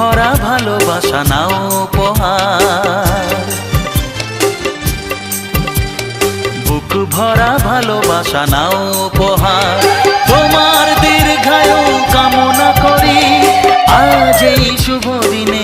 ভরা ভালোবাসা নাও উপহার, বুক ভরা ভালোবাসা নাও উপহার। তোমার দীর্ঘায়ু কামনা করি আজ এই শুভ দিনে